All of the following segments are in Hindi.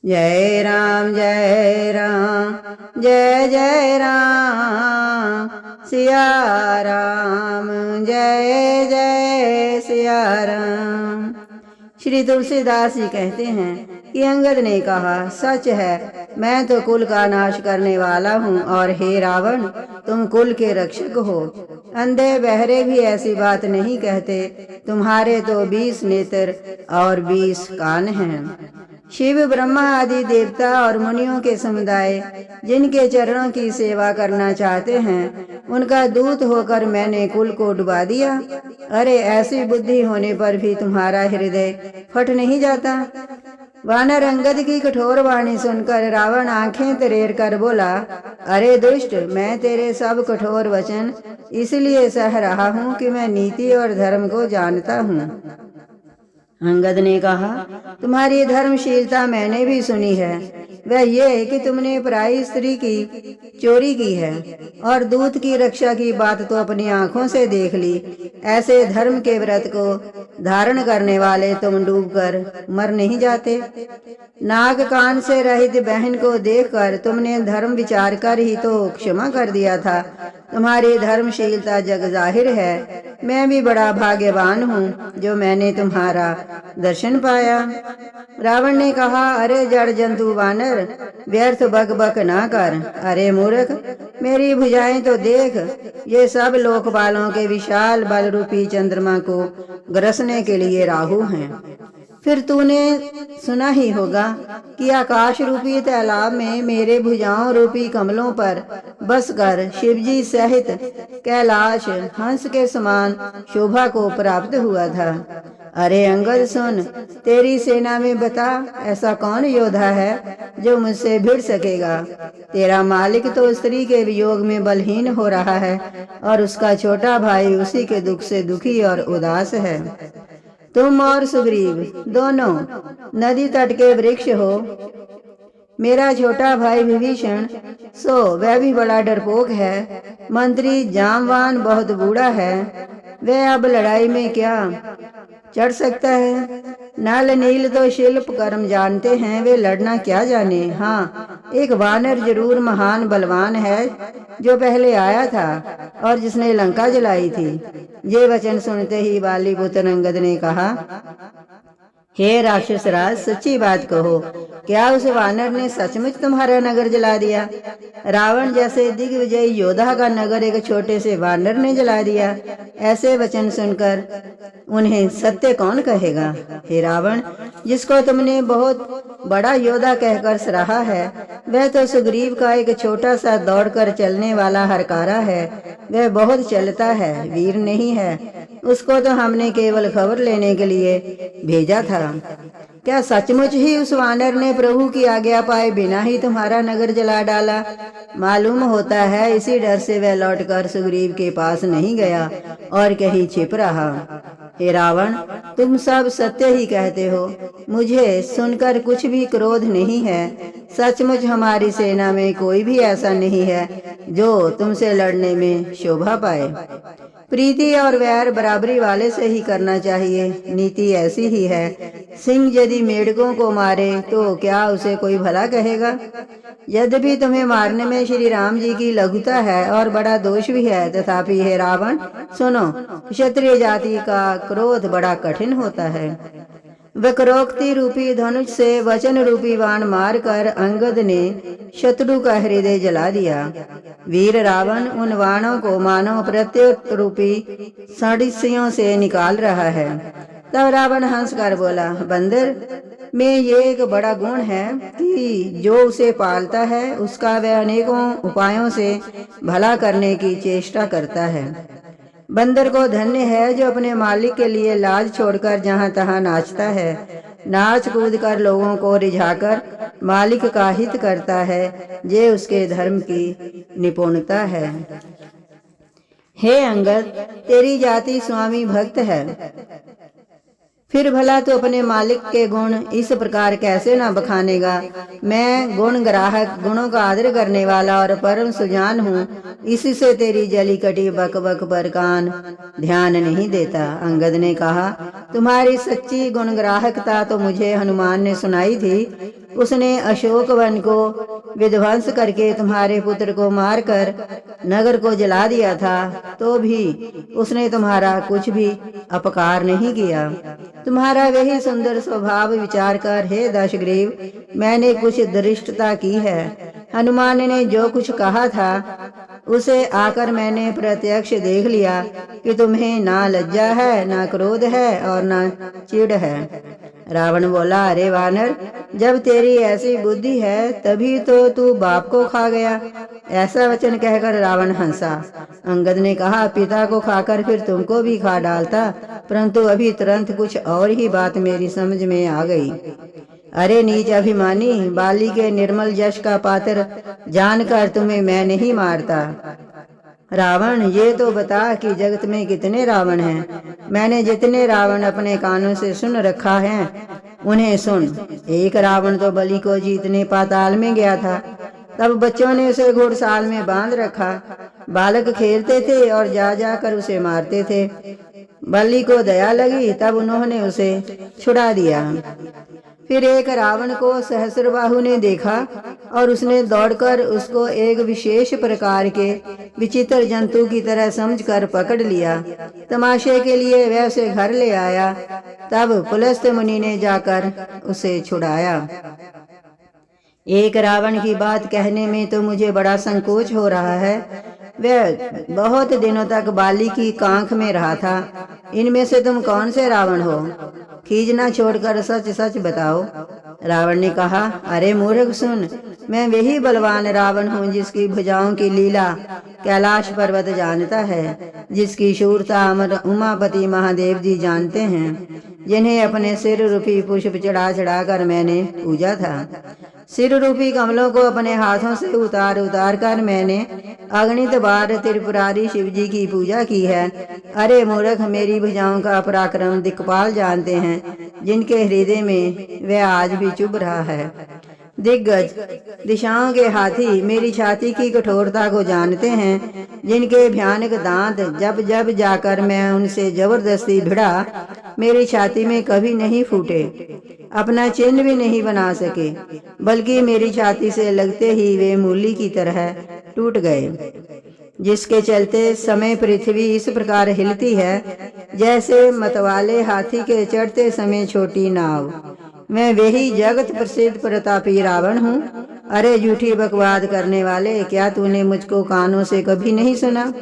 जय राम जय राम जय जय राम सिया राम जय जय सिया राम। श्री तुलसीदास जी कहते हैं कि अंगद ने कहा, सच है, मैं तो कुल का नाश करने वाला हूँ और हे रावण, तुम कुल के रक्षक हो। अंधे बहरे भी ऐसी बात नहीं कहते। तुम्हारे तो 20 नेत्र और 20 कान हैं। शिव ब्रह्मा आदि देवता और मुनियों के समुदाय जिनके चरणों की सेवा करना चाहते हैं, उनका दूत होकर मैंने कुल को डुबा दिया। अरे ऐसी बुद्धि होने पर भी तुम्हारा हृदय फट नहीं जाता। वानर अंगद की कठोर वाणी सुनकर रावण आंखें तरेर कर बोला, अरे दुष्ट, मैं तेरे सब कठोर वचन इसलिए सह रहा हूँ कि मैं नीति और धर्म को जानता हूँ। अंगद ने कहा, तुम्हारी धर्मशीलता मैंने भी सुनी है। वह ये कि तुमने पराई स्त्री की चोरी की है और दूत की रक्षा की बात तो अपनी आंखों से देख ली। ऐसे धर्म के व्रत को धारण करने वाले तुम डूबकर मर नहीं जाते। नाक कान से रहित बहन को देखकर तुमने धर्म विचार कर ही तो क्षमा कर दिया था। तुम्हारी धर्मशीलता जग जाहिर है। मैं भी बड़ा भाग्यवान हूँ जो मैंने तुम्हारा दर्शन पाया। रावण ने कहा, अरे जड़ जंतु वानर, व्यर्थ बक बक ना कर। अरे मूर्ख, मेरी भुजाएं तो देख, ये सब लोकपालों के विशाल बल रूपी चंद्रमा को ग्रसने के लिए राहु हैं। फिर तूने सुना ही होगा कि आकाश रूपी तालाब में मेरे भुजाओं रूपी कमलों पर बसकर शिवजी सहित कैलाश हंस के समान शोभा को प्राप्त हुआ था। अरे अंगद सुन, तेरी सेना में बता, ऐसा कौन योद्धा है जो मुझसे भिड़ सकेगा। तेरा मालिक तो स्त्री के वियोग में बलहीन हो रहा है और उसका छोटा भाई उसी के दुख से दुखी और उदास है। तुम और सुग्रीव दोनों नदी तट के वृक्ष हो। मेरा छोटा भाई विभीषण, सो वह भी बड़ा डरपोक है। मंत्री जामवान बहुत बूढ़ा है, वह अब लड़ाई में क्या चढ़ सकता है। नल नील तो शिल्प कर्म जानते हैं, वे लड़ना क्या जाने। हाँ, एक वानर जरूर महान बलवान है जो पहले आया था और जिसने लंका जलाई थी। ये वचन सुनते ही बाली पुत्र अंगद ने कहा, हे राक्षस राज, सच्ची बात कहो, क्या उस वानर ने सचमुच तुम्हारा नगर जला दिया। रावण जैसे दिग्विजयी योद्धा का नगर एक छोटे से वानर ने जला दिया। ऐसे वचन सुनकर उन्हें सत्य कौन कहेगा। हे रावण, जिसको तुमने बहुत बड़ा योद्धा कहकर सराहा है, वह तो सुग्रीव का एक छोटा सा दौड़कर चलने वाला हरकारा है। वह बहुत चलता है, वीर नहीं है। उसको तो हमने केवल खबर लेने के लिए भेजा था। क्या सचमुच ही उस वानर ने प्रभु की आज्ञा पाए बिना ही तुम्हारा नगर जला डाला। मालूम होता है इसी डर से वह लौटकर सुग्रीव के पास नहीं गया और कहीं छिप रहा। हे रावण, तुम सब सत्य ही कहते हो। मुझे सुनकर कुछ भी क्रोध नहीं है। सचमुच हमारी सेना में कोई भी ऐसा नहीं है जो तुमसे लड़ने में शोभा पाए। प्रीति और वैर बराबरी वाले से ही करना चाहिए। नीति ऐसी ही है। सिंह यदि मेढकों को मारे तो क्या उसे कोई भला कहेगा। यद्यपि तुम्हें मारने में श्री राम जी की लघुता है और बड़ा दोष भी है, तथापि हे रावण सुनो, क्षत्रिय जाति का क्रोध बड़ा कठिन होता है। वक्रोक्ति रूपी धनुष से वचन रूपी बाण मारकर अंगद ने शत्रु का हृदय जला दिया। वीर रावण उन बाणों को मानो प्रत्युत रूपी सड़ियों से निकाल रहा है। तब रावण हंस कर बोला, बंदर में ये एक बड़ा गुण है कि जो उसे पालता है उसका वह अनेकों उपायों से भला करने की चेष्टा करता है। बंदर को धन्य है जो अपने मालिक के लिए लाज छोड़कर जहाँ तहाँ नाचता है। नाच कूद कर लोगों को रिझाकर मालिक का हित करता है। ये उसके धर्म की निपुणता है। हे अंगद, तेरी जाति स्वामी भक्त है, फिर भला तो अपने मालिक के गुण इस प्रकार कैसे न बखानेगा। मैं गुण ग्राहक, गुणों का आदर करने वाला और परम सुजान हूँ। इसी से तेरी जली कटी बक बक पर कान ध्यान नहीं देता। अंगद ने कहा, तुम्हारी सच्ची गुण ग्राहकता तो मुझे हनुमान ने सुनाई थी। उसने अशोक वन को विध्वंस करके तुम्हारे पुत्र को मारकर नगर को जला दिया था, तो भी उसने तुम्हारा कुछ भी अपकार नहीं किया। तुम्हारा वही सुंदर स्वभाव विचार कर हे दशग्रीव, मैंने कुछ धृष्टता की है। हनुमान ने जो कुछ कहा था उसे आकर मैंने प्रत्यक्ष देख लिया कि तुम्हें ना लज्जा है, ना क्रोध है और ना चिढ़ है। रावण बोला, अरे वानर, जब तेरी ऐसी बुद्धि है तभी तो तू बाप को खा गया। ऐसा वचन कहकर रावण हंसा। अंगद ने कहा, पिता को खाकर फिर तुमको भी खा डालता, परंतु अभी तुरंत कुछ और ही बात मेरी समझ में आ गई। अरे नीच अभिमानी, बाली के निर्मल यश का पात्र जानकर तुम्हें मैं नहीं मारता। रावण, ये तो बता कि जगत में कितने रावण हैं। मैंने जितने रावण अपने कानों से सुन रखा है उन्हें सुन। एक रावण तो बलि को जीतने पाताल में गया था, तब बच्चों ने उसे घुड़साल में बांध रखा। बालक खेलते थे और जा जाकर उसे मारते थे। बलि को दया लगी, तब उन्होंने उसे छुड़ा दिया। फिर एक रावण को सहस्रबाहु ने देखा और उसने दौड़कर उसको एक विशेष प्रकार के विचित्र जंतु की तरह समझकर पकड़ लिया। तमाशे के लिए वह उसे घर ले आया। तब पुलस्त मुनि ने जाकर उसे छुड़ाया। एक रावण की बात कहने में तो मुझे बड़ा संकोच हो रहा है। वह बहुत दिनों तक बाली की कांख में रहा था। इनमें से तुम कौन से रावण हो? खींचना छोड़कर सच सच बताओ। रावण ने कहा, अरे मूर्ख सुन, मैं वही बलवान रावण हूँ जिसकी भुजाओं की लीला कैलाश पर्वत जानता है, जिसकी शूरता अमर उमापति महादेव जी जानते हैं, जिन्हें अपने सिर रूपी पुष्प चढ़ा चढ़ा कर मैंने पूजा था। सिर रूपी कमलों को अपने हाथों से उतार उतार कर मैंने अगणित बार त्रिपुरारी शिव जी की पूजा की है। अरे मूर्ख, मेरी भुजाओं का पराक्रम दिक्पाल जानते हैं, जिनके हृदय में वह आज भी चुभ रहा है। दिग्गज, दिशाओं के हाथी मेरी छाती की कठोरता को जानते हैं, जिनके भयानक दांत जब जब जाकर मैं उनसे जबरदस्ती भिड़ा, मेरी छाती में कभी नहीं फूटे, अपना चिन्ह भी नहीं बना सके, बल्कि मेरी छाती से लगते ही वे मूली की तरह टूट गए। जिसके चलते समय पृथ्वी इस प्रकार हिलती है जैसे मतवाले हाथी के चढ़ते समय छोटी नाव। मैं वही जगत प्रसिद्ध प्रतापी रावण हूँ। अरे झूठी बकवाद करने वाले, क्या तूने मुझको कानों से कभी नहीं सुना?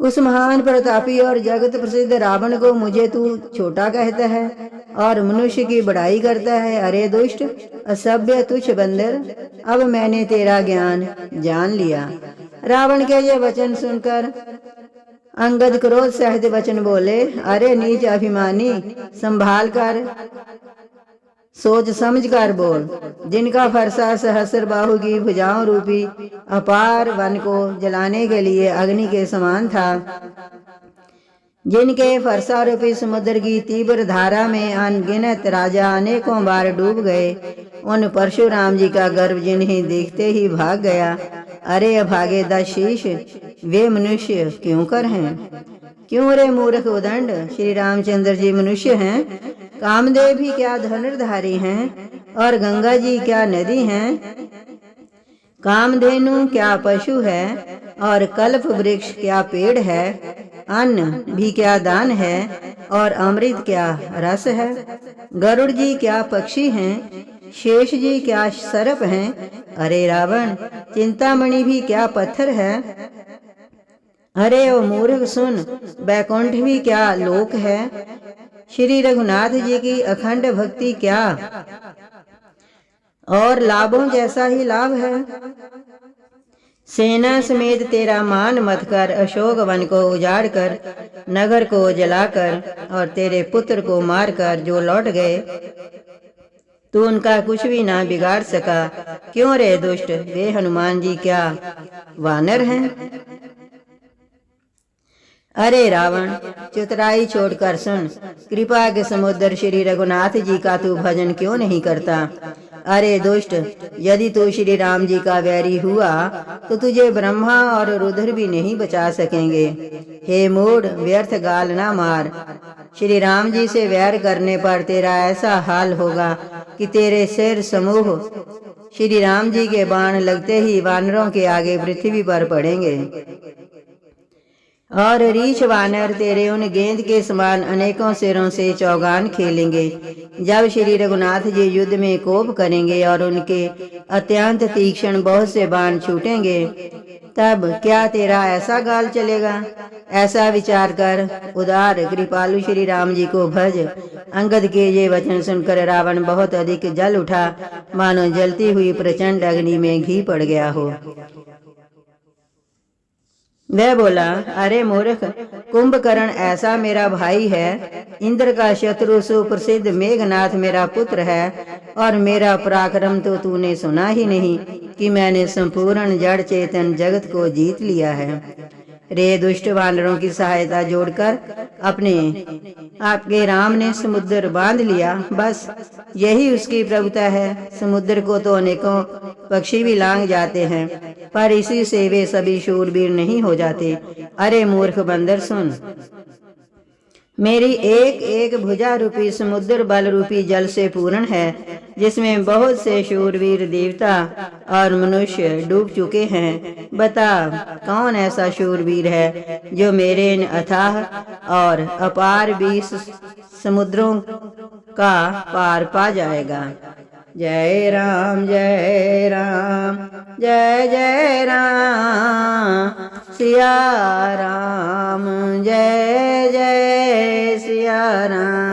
उस महान प्रतापी और जगत प्रसिद्ध रावण को मुझे तू छोटा कहता है और मनुष्य की बड़ाई करता है। अरे दुष्ट, असभ्य, तुच्छ बंदर, अब मैंने तेरा ज्ञान जान लिया। रावण के ये वचन सुनकर अंगद क्रोध सहित वचन बोले, अरे नीच अभिमानी, संभाल कर सोच समझ कर बोल। जिनका फरसा सहस्र बाहु की भुजाओं रूपी अपार वन को जलाने के लिए अग्नि के समान था, जिनके फरसा रूपी समुद्र की तीव्र धारा में अनगिनत राजा अनेकों बार डूब गए, उन परशुराम जी का गर्व जिन्हें देखते ही भाग गया। अरे अभागे दशीष, वे मनुष्य क्यों कर हैं? क्यों रे मूर्ख उदंड, श्री रामचंद्र जी मनुष्य हैं? कामदेव भी क्या धनुर्धारी हैं और गंगा जी क्या नदी हैं? कामधेनु क्या पशु है और कल्प वृक्ष क्या पेड़ है? अन्न भी क्या दान है और अमृत क्या रस है? गरुड़ जी क्या पक्षी हैं? शेष जी क्या सर्प हैं? अरे रावण, चिंतामणि भी क्या पत्थर है? अरे ओ मूर्ख सुन, बैकुंठ भी क्या लोक है? श्री रघुनाथ जी की अखंड भक्ति क्या और लाभों जैसा ही लाभ है। सेना समेत तेरा मान मत कर अशोक वन को उजाड़ कर, नगर को जलाकर और तेरे पुत्र को मारकर जो लौट गए, तू उनका कुछ भी ना बिगाड़ सका। क्यों रे दुष्ट, वे हनुमान जी क्या वानर हैं? अरे रावण, चतुराई छोड़कर सुन। कृपा के समुद्र श्री रघुनाथ जी का तू भजन क्यों नहीं करता? अरे दुष्ट, यदि तू श्री राम जी का वैरी हुआ तो तुझे ब्रह्मा और रुद्र भी नहीं बचा सकेंगे। हे मूढ़, व्यर्थ गाल ना मार। श्री राम जी से वैर करने पर तेरा ऐसा हाल होगा कि तेरे सिर समूह श्री राम जी के बाण लगते ही वानरों के आगे पृथ्वी पर पड़ेंगे और रीछ वानर तेरे उन गेंद के समान अनेकों सिरों से चौगान खेलेंगे। जब श्री रघुनाथ जी युद्ध में कोप करेंगे और उनके अत्यंत तीक्ष्ण बहुत से बाण छूटेंगे, तब क्या तेरा ऐसा गाल चलेगा? ऐसा विचार कर उदार कृपालु श्री राम जी को भज। अंगद के ये वचन सुनकर रावण बहुत अधिक जल उठा, मानो जलती हुई प्रचंड अग्नि में घी पड़ गया हो। वह बोला, अरे मूर्ख, कुंभकर्ण ऐसा मेरा भाई है, इंद्र का शत्रु सुप्रसिद्ध मेघनाथ मेरा पुत्र है, और मेरा पराक्रम तो तूने सुना ही नहीं कि मैंने संपूर्ण जड़ चेतन जगत को जीत लिया है। रे दुष्ट वानरों की सहायता जोड़कर आपके राम ने समुद्र बांध लिया, बस यही उसकी प्रभुता है। समुद्र को तो अनेकों पक्षी भी लांग जाते हैं, पर इसी से वे सभी शूरवीर नहीं हो जाते। अरे मूर्ख बंदर, सुन, मेरी एक एक भुजा रूपी समुद्र बल रूपी जल से पूर्ण है, जिसमें बहुत से शूरवीर देवता और मनुष्य डूब चुके हैं। बता, कौन ऐसा शूरवीर है जो मेरे इन अथाह और अपार 20 समुद्रों का पार पा जाएगा। जय राम जय राम जय जय राम सिया राम, जय जय सिया राम।